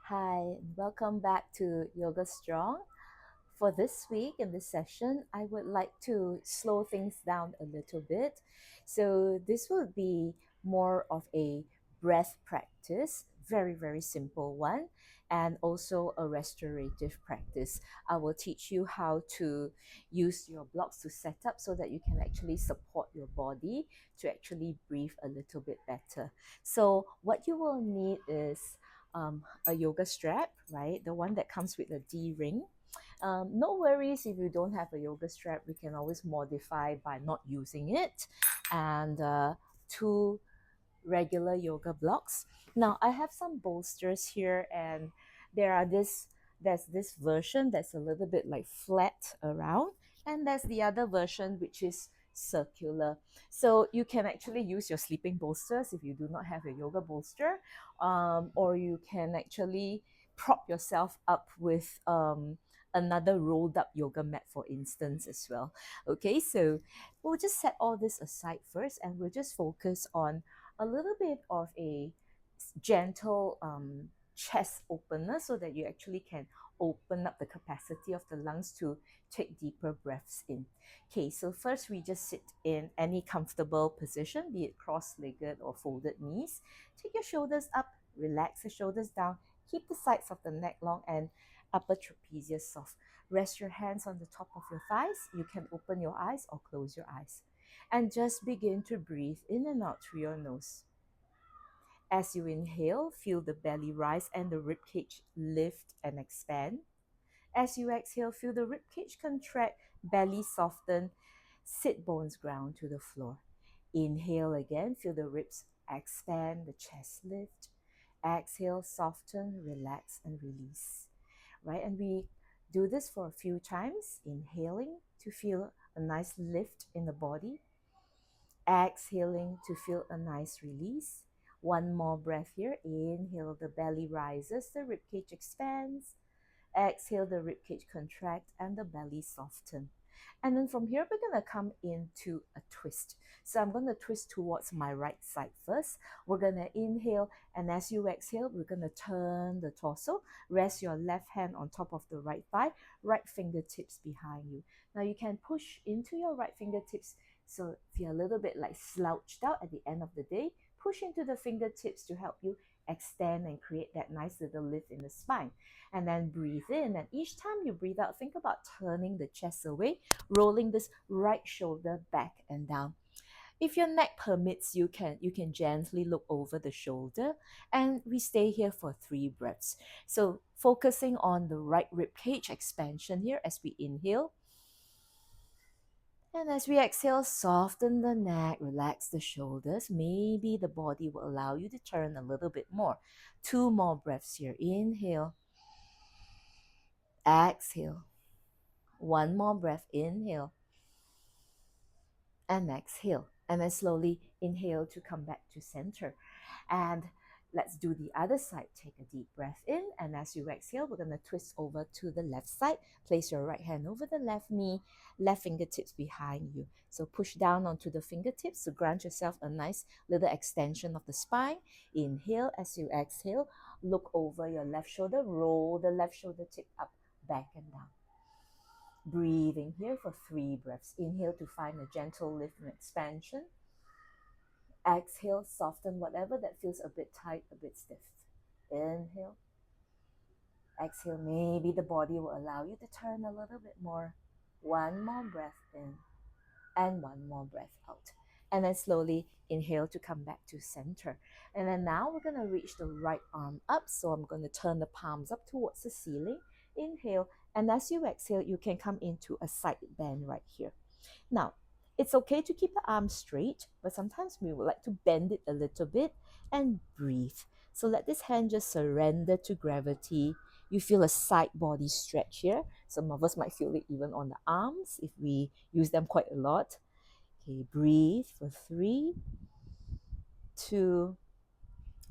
Hi, and welcome back to Yoga Strong. For this week in this session, I would like to slow things down a little bit. So, this will be more of a breath practice, very simple one, and also a restorative practice. I will teach you how to use your blocks to set up so that you can actually support your body to actually breathe a little bit better. So, what you will need is a yoga strap, right? The one that comes with a D ring. No worries if you don't have a yoga strap, we can always modify by not using it. And two regular yoga blocks. Now I have some bolsters here, and there's this version that's a little bit like flat around, and there's the other version which is circular. So you can actually use your sleeping bolsters if you do not have a yoga bolster, or you can actually prop yourself up with another rolled up yoga mat, for instance, as well. Okay, so we'll just set all this aside first, and we'll just focus on a little bit of a gentle chest opener so that you actually can open up the capacity of the lungs to take deeper breaths in. Okay, so first we just sit in any comfortable position, be it cross-legged or folded knees. Take your shoulders up, relax the shoulders down, keep the sides of the neck long and upper trapezius soft. Rest your hands on the top of your thighs. You can open your eyes or close your eyes. And just begin to breathe in and out through your nose. As you inhale, feel the belly rise and the ribcage lift and expand. As you exhale, feel the ribcage contract, belly soften, sit bones ground to the floor. Inhale again, feel the ribs expand, the chest lift. Exhale, soften, relax, and release. Right? And we do this for a few times, inhaling to feel a nice lift in the body, exhaling to feel a nice release. One more breath here. Inhale, the belly rises, the ribcage expands. Exhale, the ribcage contract and the belly soften. And then from here, we're going to come into a twist. So I'm going to twist towards my right side first. We're going to inhale, and as you exhale, we're going to turn the torso. Rest your left hand on top of the right thigh, right fingertips behind you. Now you can push into your right fingertips. So if you're a little bit like slouched out at the end of the day, push into the fingertips to help you extend and create that nice little lift in the spine. And then breathe in, and each time you breathe out, think about turning the chest away, rolling this right shoulder back and down. If your neck permits, you can gently look over the shoulder, and we stay here for 3 breaths. So focusing on the right rib cage expansion here as we inhale. And as we exhale, soften the neck, relax the shoulders. Maybe the body will allow you to turn a little bit more. 2 more breaths here. Inhale, exhale. One more breath, inhale and exhale. And then slowly inhale to come back to center. And let's do the other side. Take a deep breath in, and as you exhale, we're going to twist over to the left side. Place your right hand over the left knee, left fingertips behind you. So push down onto the fingertips to grant yourself a nice little extension of the spine. Inhale. As you exhale, look over your left shoulder, roll the left shoulder tip up, back and down. Breathing here for 3 breaths. Inhale to find a gentle lift and expansion. Exhale, soften whatever that feels a bit tight, a bit stiff. Inhale. Exhale, maybe the body will allow you to turn a little bit more. One more breath in and one more breath out. And then slowly inhale to come back to center. And then now we're going to reach the right arm up. So I'm going to turn the palms up towards the ceiling. Inhale. And as you exhale, you can come into a side bend right here. Now, it's okay to keep the arm straight, but sometimes we would like to bend it a little bit and breathe. So let this hand just surrender to gravity. You feel a side body stretch here. Some of us might feel it even on the arms if we use them quite a lot. Okay, breathe for 3, 2,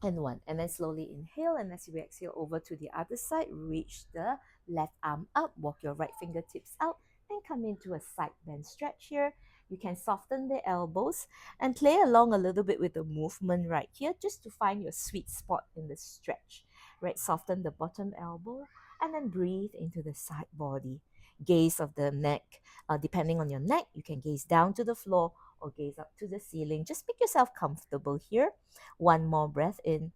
and 1. And then slowly inhale, and as you exhale over to the other side, reach the left arm up, walk your right fingertips out, and come into a side bend stretch here. You can soften the elbows and play along a little bit with the movement right here, just to find your sweet spot in the stretch. right? Soften the bottom elbow and then breathe into the side body. Gaze of the neck. Depending on your neck, you can gaze down to the floor or gaze up to the ceiling. Just make yourself comfortable here. One more breath in,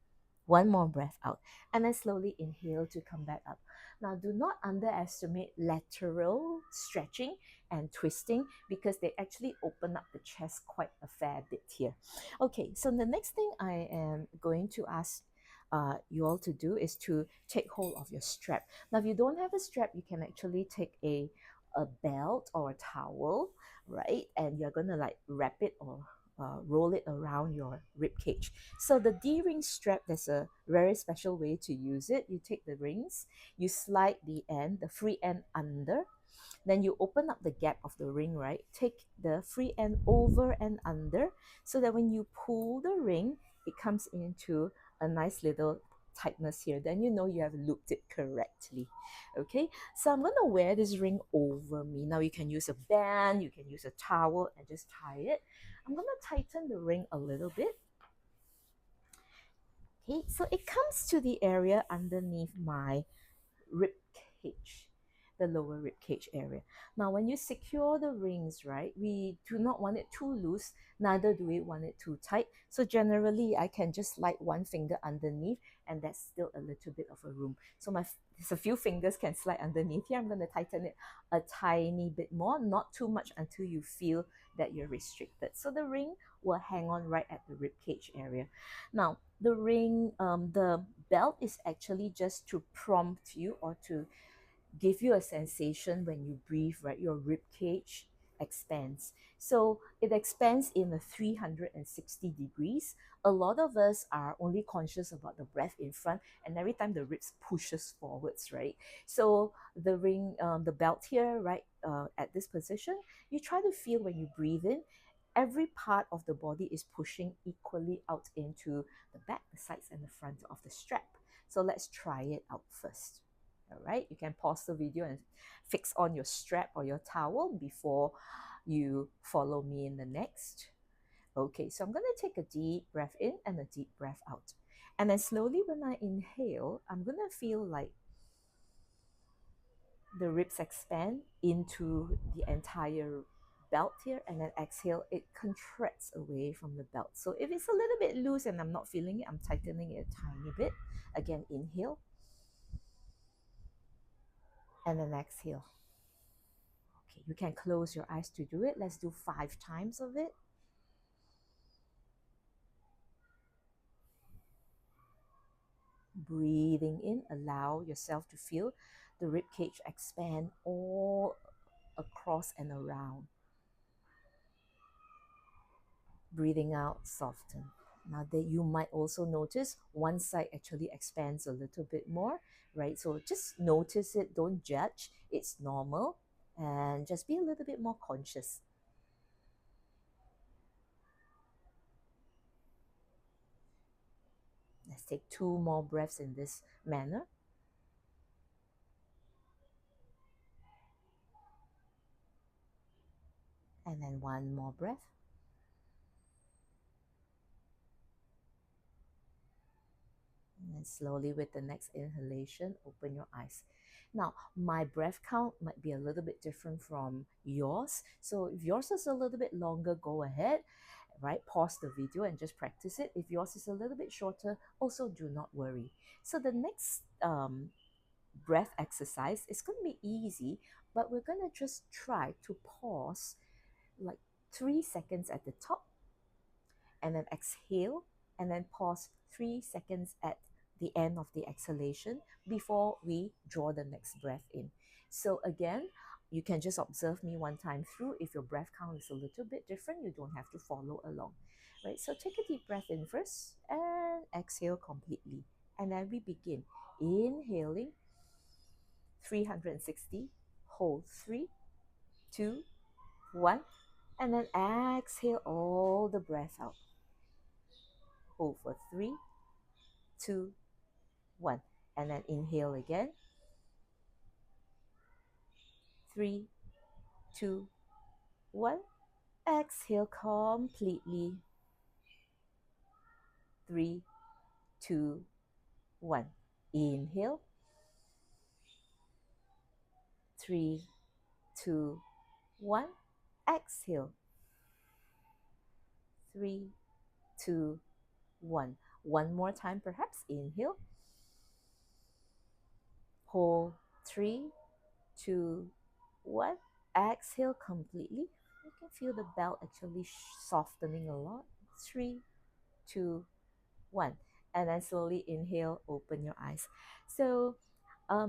one more breath out, and then slowly inhale to come back up. Now, do not underestimate lateral stretching and twisting because they actually open up the chest quite a fair bit here. Okay, so the next thing I am going to ask you all to do is to take hold of your strap. Now, if you don't have a strap, you can actually take a belt or a towel, right? And you're gonna like wrap it or roll it around your rib cage. So the D-ring strap, there's a very special way to use it. You take the rings, you slide the end, the free end under, then you open up the gap of the ring, right? Take the free end over and under so that when you pull the ring, it comes into a nice little tightness here. Then you know you have looped it correctly. Okay, so I'm gonna wear this ring over me. Now you can use a band, you can use a towel and just tie it. I'm gonna tighten the ring a little bit. Okay, so it comes to the area underneath my rib cage, the lower rib cage area. Now, when you secure the rings, right, we do not want it too loose, neither do we want it too tight. So generally, I can just slide one finger underneath, and that's still a little bit of a room. So there's a few fingers can slide underneath here. I'm going to tighten it a tiny bit more, not too much until you feel that you're restricted. So the ring will hang on right at the rib cage area. Now, the ring, the belt is actually just to prompt you or to give you a sensation when you breathe, right? Your rib cage expands. So it expands in a 360 degrees. A lot of us are only conscious about the breath in front, and every time the ribs pushes forwards, right? So the ring, the belt here, right, at this position, you try to feel when you breathe in, every part of the body is pushing equally out into the back, the sides, and the front of the strap. So let's try it out first. All right, you can pause the video and fix on your strap or your towel before you follow me in the next. Okay, so I'm going to take a deep breath in and a deep breath out. And then slowly when I inhale, I'm going to feel like the ribs expand into the entire belt here, and then exhale, it contracts away from the belt. So if it's a little bit loose and I'm not feeling it, I'm tightening it a tiny bit. Again, inhale and then exhale. Okay, you can close your eyes to do it. Let's do 5 times of it. Breathing in, allow yourself to feel the rib cage expand all across and around. Breathing out, soften. Now that you might also notice one side actually expands a little bit more, right? So just notice it, don't judge. It's normal, and just be a little bit more conscious. Let's take 2 more breaths in this manner. And then 1 more breath. And then slowly with the next inhalation, open your eyes. Now, my breath count might be a little bit different from yours. So if yours is a little bit longer, go ahead, right? Pause the video and just practice it. If yours is a little bit shorter, also do not worry. So the next breath exercise is going to be easy, but we're going to just try to pause like 3 seconds at the top and then exhale and then pause 3 seconds at the end of the exhalation before we draw the next breath in. So again, you can just observe me one time through. If your breath count is a little bit different, you don't have to follow along. Right? So take a deep breath in first and exhale completely. And then we begin. Inhaling 360, hold 3, 2, 1, and then exhale all the breath out. Hold for 3, 2, 1. And then inhale again. 3, 2, 1. Exhale completely. 3, 2, 1. Inhale, 3, 2, 1. Exhale, 3, 2, 1. One more time, perhaps. Inhale, hold, 3, 2, 1. Exhale completely. You can feel the belt actually softening a lot. 3, 2, 1. And then slowly inhale, open your eyes. So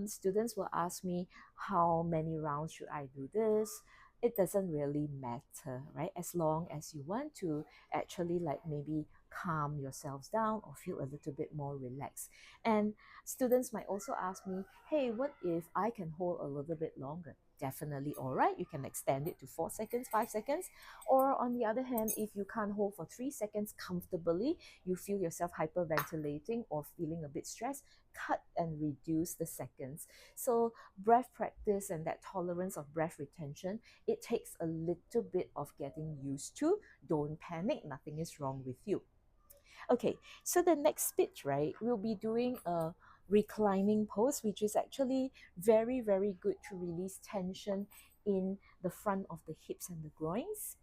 students will ask me, how many rounds should I do this? It doesn't really matter, right? As long as you want to actually like maybe calm yourselves down or feel a little bit more relaxed. And students might also ask me, hey, what if I can hold a little bit longer? Definitely all right. You can extend it to 4 seconds, 5 seconds. Or on the other hand, if you can't hold for 3 seconds comfortably, you feel yourself hyperventilating or feeling a bit stressed, cut and reduce the seconds. So breath practice and that tolerance of breath retention, it takes a little bit of getting used to. Don't panic, nothing is wrong with you. Okay, so the next bit, right, we'll be doing a reclining pose, which is actually very, very good to release tension in the front of the hips and the groins,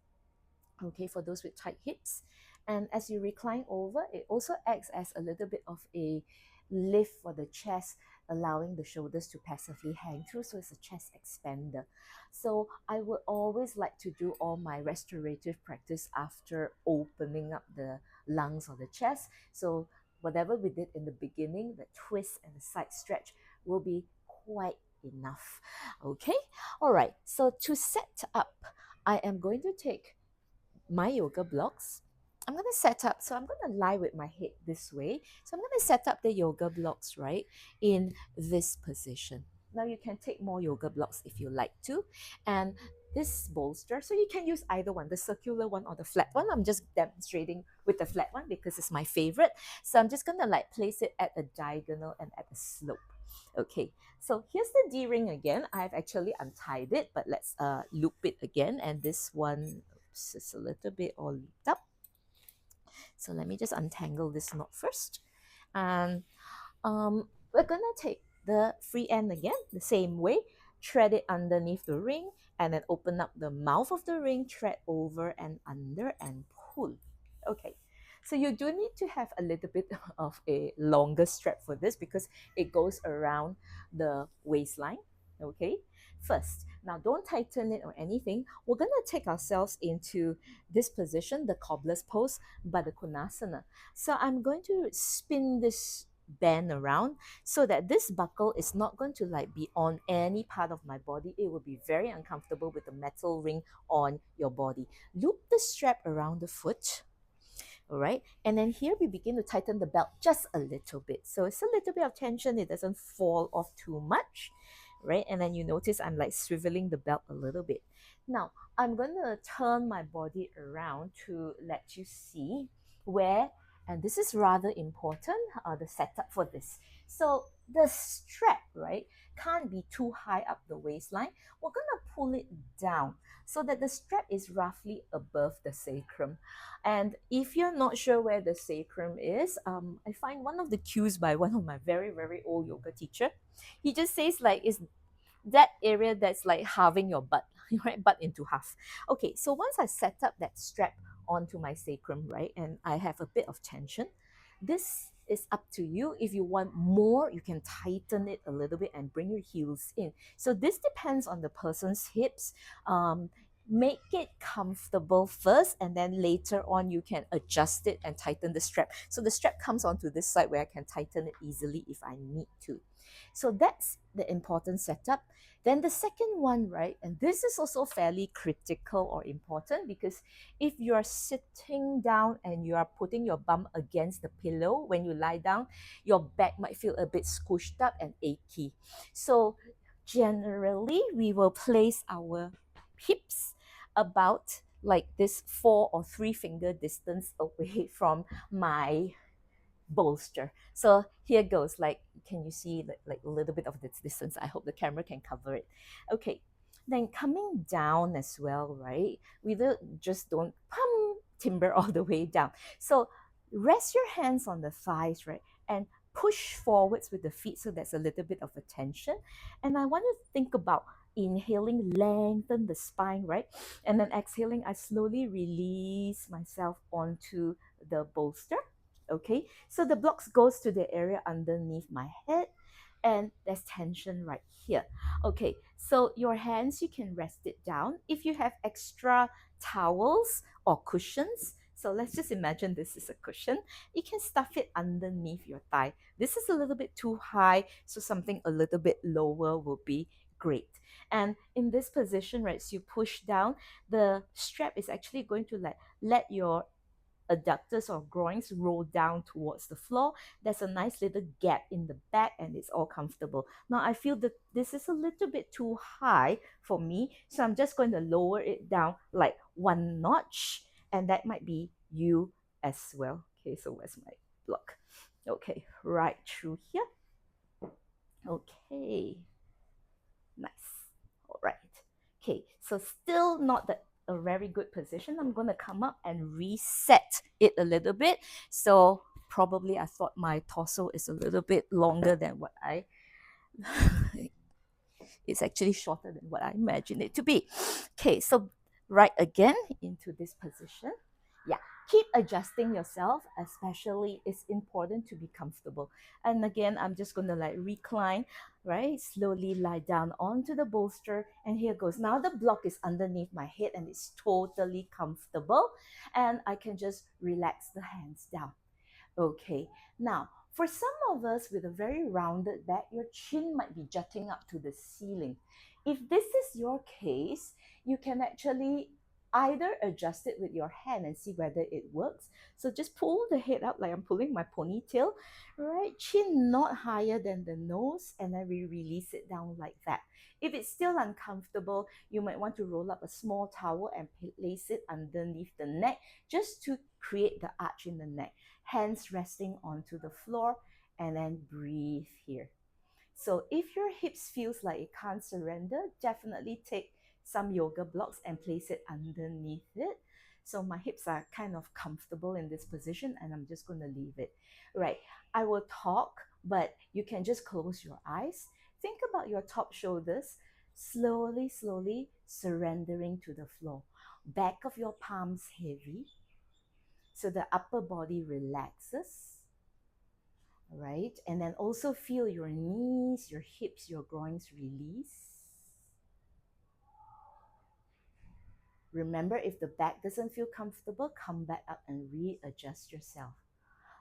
okay, for those with tight hips. And as you recline over, it also acts as a little bit of a lift for the chest, allowing the shoulders to passively hang through. So it's a chest expander. So I would always like to do all my restorative practice after opening up the lungs or the chest. So whatever we did in the beginning, the twist and the side stretch, will be quite enough. Okay, all right. So to set up, I am going to take my yoga blocks. I'm going to set up, so I'm going to lie with my head this way. So I'm going to set up the yoga blocks, right, in this position. Now you can take more yoga blocks if you like to. And this bolster, so you can use either one, the circular one or the flat one. I'm just demonstrating with the flat one because it's my favorite. So I'm just going to like place it at a diagonal and at a slope. Okay, so here's the D-ring again. I've actually untied it, but let's loop it again. And this one, it's a little bit all looped up. So let me just untangle this knot first. And we're gonna take the free end again, the same way, thread it underneath the ring, and then open up the mouth of the ring, thread over and under and pull. Okay, so you do need to have a little bit of a longer strap for this because it goes around the waistline. Okay, first, now don't tighten it or anything. We're gonna take ourselves into this position, the cobbler's pose, Baddha Konasana. So I'm going to spin this band around so that this buckle is not going to like be on any part of my body. It will be very uncomfortable with the metal ring on your body. Loop the strap around the foot. All right, and then here we begin to tighten the belt just a little bit, so it's a little bit of tension, it doesn't fall off too much, right? And then you notice I'm like swiveling the belt a little bit. Now I'm going to turn my body around to let you see where, and this is rather important, the setup for this. So the strap, right, can't be too high up the waistline. We're going to pull it down so that the strap is roughly above the sacrum. And if you're not sure where the sacrum is, I find one of the cues by one of my very, very old yoga teacher. He just says like, is that area that's like halving your butt, right? Butt into half. Okay, so once I set up that strap onto my sacrum, right, and I have a bit of tension, this is up to you. If you want more, you can tighten it a little bit and bring your heels in. So this depends on the person's hips. Make it comfortable first, and then later on you can adjust it and tighten the strap. So the strap comes onto this side where I can tighten it easily if I need to. So that's the important setup. Then the second one, right, and this is also fairly critical or important because if you are sitting down and you are putting your bum against the pillow when you lie down, your back might feel a bit squished up and achy. So generally, we will place our hips about like this 4 or 3 finger distance away from my bolster. So here goes, like, can you see like a little bit of this distance? I hope the camera can cover it. Okay, then coming down as well, right? We just don't timber all the way down. So rest your hands on the thighs, right? And push forwards with the feet, so there's a little bit of a tension. And I want to think about inhaling, lengthen the spine, right? And then exhaling, I slowly release myself onto the bolster. Okay, so the blocks goes to the area underneath my head, and there's tension right here. Okay, so your hands, you can rest it down. If you have extra towels or cushions, so let's just imagine this is a cushion, you can stuff it underneath your thigh. This is a little bit too high, so something a little bit lower will be great. And in this position, right, so you push down, the strap is actually going to let your adductors or groins roll down towards the floor. There's a nice little gap in the back, and it's all comfortable. Now I feel that this is a little bit too high for me, so I'm just going to lower it down like one notch, and that might be you as well. Okay, so where's my block? Okay, right through here. Okay, nice. All right. Okay, so still not a very good position. I'm going to come up and reset it a little bit. So probably I thought my torso is a little bit longer than what I it's actually shorter than what I imagined it to be. Okay, so right again into this position. Yeah, keep adjusting yourself, especially it's important to be comfortable. And again, I'm just going to like recline, right? Slowly lie down onto the bolster. And here goes. Now the block is underneath my head and it's totally comfortable. And I can just relax the hands down. Okay, now for some of us with a very rounded back, your chin might be jutting up to the ceiling. If this is your case, you can actually either adjust it with your hand and see whether it works. So just pull the head up like I'm pulling my ponytail, right? Chin not higher than the nose, and then we release it down like that. If it's still uncomfortable, you might want to roll up a small towel and place it underneath the neck just to create the arch in the neck, hands resting onto the floor, and then breathe here. So if your hips feels like it can't surrender, definitely take some yoga blocks and place it underneath it. So my hips are kind of comfortable in this position, and I'm just going to leave it. Right. I will talk, but you can just close your eyes. Think about your top shoulders, slowly, slowly surrendering to the floor. Back of your palms heavy, so the upper body relaxes, right? And then also feel your knees, your hips, your groins release. Remember, if the back doesn't feel comfortable, come back up and readjust yourself.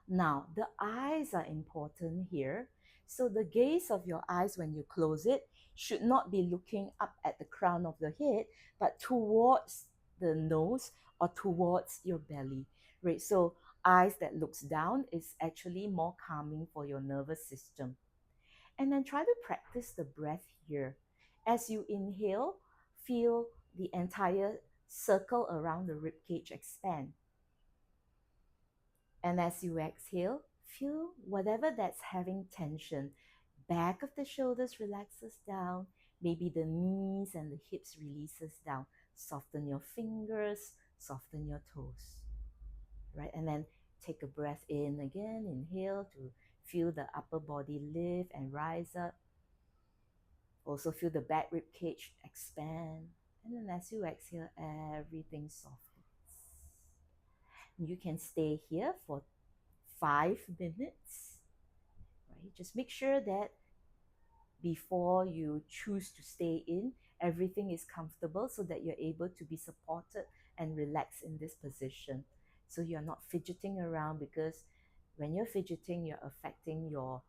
Now, the eyes are important here. So the gaze of your eyes when you close it should not be looking up at the crown of the head, but towards the nose or towards your belly, right? So eyes that looks down is actually more calming for your nervous system. And then try to practice the breath here. As you inhale, feel the entire circle around the rib cage expand. And as you exhale, feel whatever that's having tension. Back of the shoulders relaxes down. Maybe the knees and the hips releases down. Soften your fingers, soften your toes. Right? And then take a breath in again. Inhale to feel the upper body lift and rise up. Also feel the back rib cage expand. And then as you exhale, everything softens. You can stay here for 5 minutes, right? Just make sure that before you choose to stay in, everything is comfortable so that you're able to be supported and relaxed in this position. So you're not fidgeting around, because when you're fidgeting, you're affecting your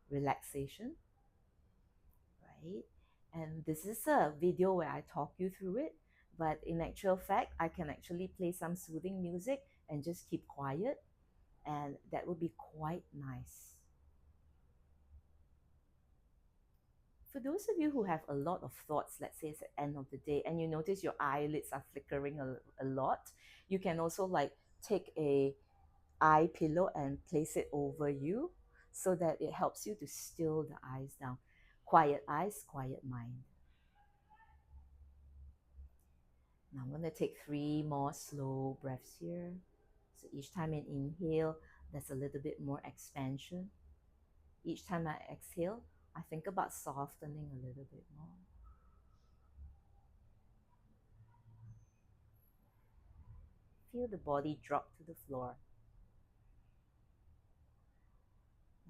relaxation, right? And this is a video where I talk you through it, but in actual fact, I can actually play some soothing music and just keep quiet, and that would be quite nice. For those of you who have a lot of thoughts, let's say it's the end of the day, and you notice your eyelids are flickering a lot, you can also like take a eye pillow and place it over you, so that it helps you to still the eyes down. Quiet eyes, quiet mind. Now I'm going to take 3 more slow breaths here. So each time you inhale, there's a little bit more expansion. Each time I exhale, I think about softening a little bit more. Feel the body drop to the floor.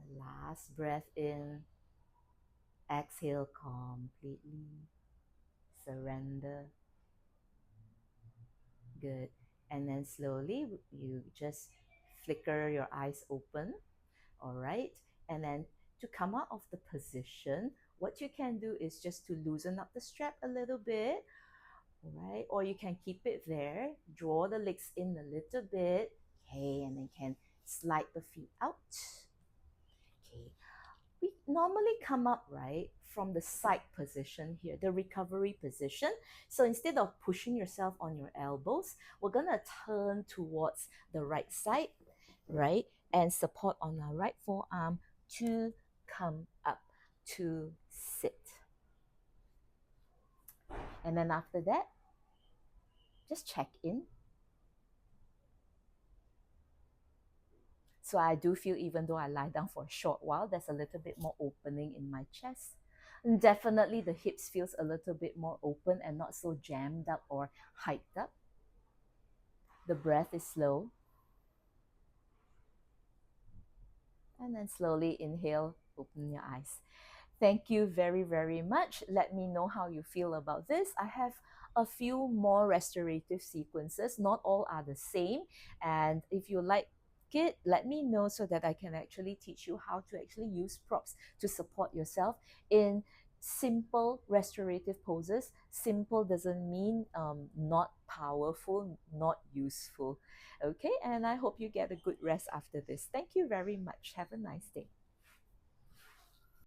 The last breath in, exhale completely. Surrender. Good. And then slowly you just flicker your eyes open. All right. And then to come out of the position, what you can do is just to loosen up the strap a little bit. All right. Or you can keep it there, draw the legs in a little bit. Okay. And then can slide the feet out. Okay. We normally come up, right, from the side position here, the recovery position. So instead of pushing yourself on your elbows, we're going to turn towards the right side, right, and support on our right forearm to come up to sit. And then after that, just check in. So I do feel, even though I lie down for a short while, there's a little bit more opening in my chest. And definitely the hips feels a little bit more open and not so jammed up or hyped up. The breath is slow. And then slowly inhale, open your eyes. Thank you very, very much. Let me know how you feel about this. I have a few more restorative sequences. Not all are the same. And if you like it, let me know so that I can actually teach you how to actually use props to support yourself in simple restorative poses. Simple doesn't mean not powerful, not useful. Okay, and I hope you get a good rest after this. Thank you very much. Have a nice day.